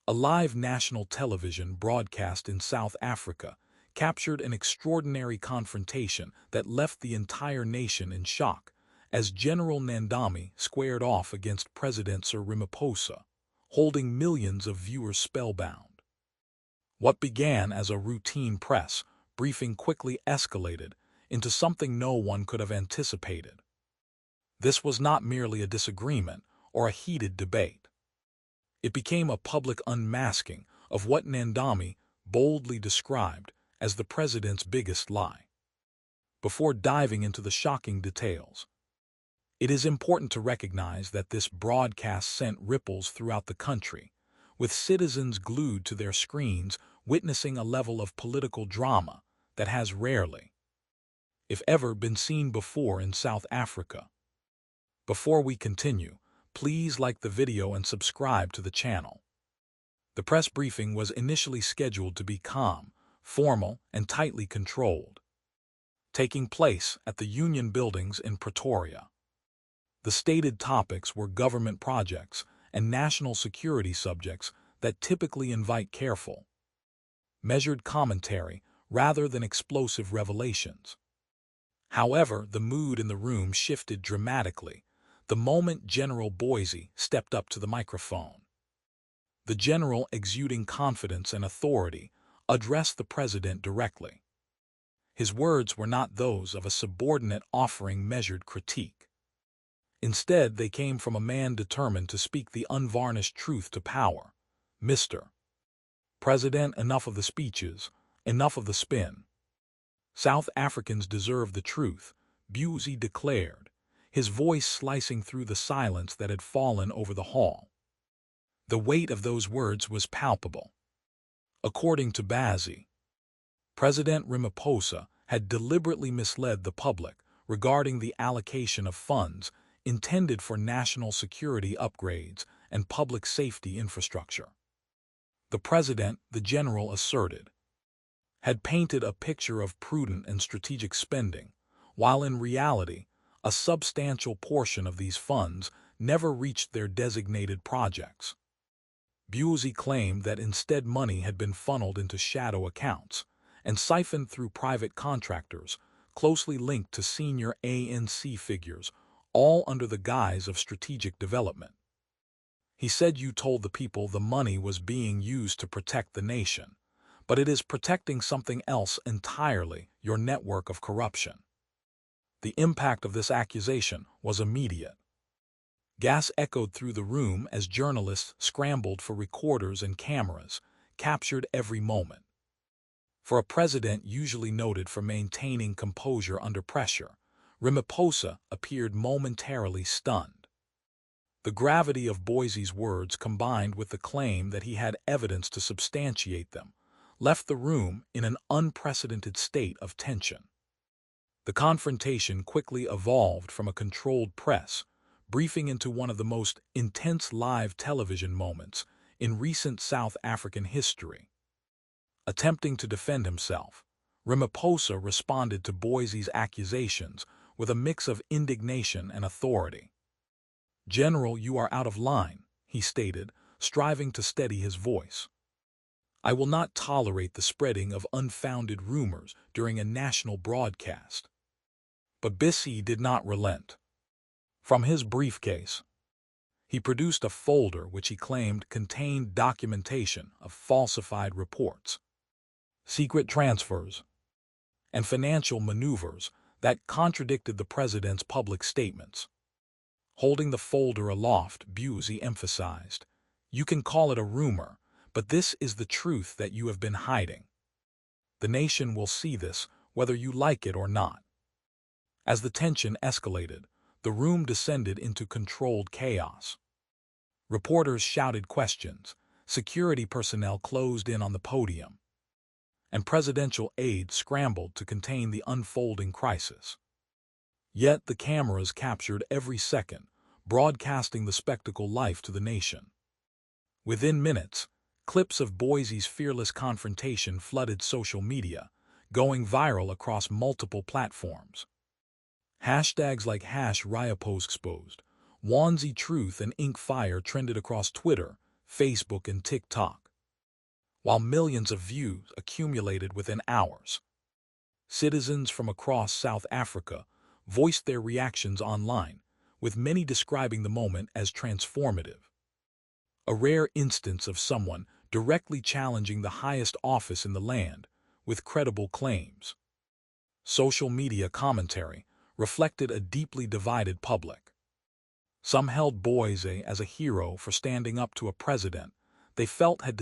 A live national television broadcast in South Africa captured an extraordinary confrontation that left the entire nation in shock as General Nandami squared off against President Sir Ramaphosa, holding millions of viewers spellbound. What began as a routine press briefing quickly escalated into something no one could have anticipated. This was not merely a disagreement or a heated debate. It became a public unmasking of what Nandami boldly described as the president's biggest lie. Before diving into the shocking details, it is important to recognize that this broadcast sent ripples throughout the country, with citizens glued to their screens witnessing a level of political drama that has rarely, if ever, been seen before in South Africa. Before we continue, please like the video and subscribe to the channel. The press briefing was initially scheduled to be calm, formal, and tightly controlled, taking place at the Union Buildings in Pretoria. The stated topics were government projects and national security subjects that typically invite careful, measured commentary rather than explosive revelations. However, the mood in the room shifted dramatically the moment General Boysie stepped up to the microphone. The general, exuding confidence and authority, addressed the president directly. His words were not those of a subordinate offering measured critique. Instead, they came from a man determined to speak the unvarnished truth to power. "Mr. President, enough of the speeches, enough of the spin. South Africans deserve the truth," Boysie declared, his voice slicing through the silence that had fallen over the hall. The weight of those words was palpable. According to Boysie, President Ramaphosa had deliberately misled the public regarding the allocation of funds intended for national security upgrades and public safety infrastructure. The president, the general asserted, had painted a picture of prudent and strategic spending, while in reality, a substantial portion of these funds never reached their designated projects. Boysie claimed that instead money had been funneled into shadow accounts and siphoned through private contractors closely linked to senior ANC figures, all under the guise of strategic development. He said, "You told the people the money was being used to protect the nation, but it is protecting something else entirely, your network of corruption." The impact of this accusation was immediate. Gas echoed through the room as journalists scrambled for recorders and cameras, captured every moment. For a president usually noted for maintaining composure under pressure, Ramaphosa appeared momentarily stunned. The gravity of Boysie's words, combined with the claim that he had evidence to substantiate them, left the room in an unprecedented state of tension. The confrontation quickly evolved from a controlled press briefing into one of the most intense live television moments in recent South African history. Attempting to defend himself, Ramaphosa responded to Boysie's accusations with a mix of indignation and authority. "General, you are out of line," he stated, striving to steady his voice. "I will not tolerate the spreading of unfounded rumors during a national broadcast." But Boysie did not relent. From his briefcase, he produced a folder which he claimed contained documentation of falsified reports, secret transfers, and financial maneuvers that contradicted the president's public statements. Holding the folder aloft, Boysie emphasized, "You can call it a rumor, but this is the truth that you have been hiding. The nation will see this, whether you like it or not." As the tension escalated, the room descended into controlled chaos. Reporters shouted questions, security personnel closed in on the podium, and presidential aides scrambled to contain the unfolding crisis. Yet the cameras captured every second, broadcasting the spectacle live to the nation. Within minutes, clips of Boysie's fearless confrontation flooded social media, going viral across multiple platforms. Hashtags like #RamaphosaExposed, Mkhwanazi Truth, and Ink Fire trended across Twitter, Facebook, and TikTok, while millions of views accumulated within hours. Citizens from across South Africa voiced their reactions online, with many describing the moment as transformative. A rare instance of someone directly challenging the highest office in the land with credible claims. Social media commentary reflected a deeply divided public. Some held Boise as a hero for standing up to a president they felt had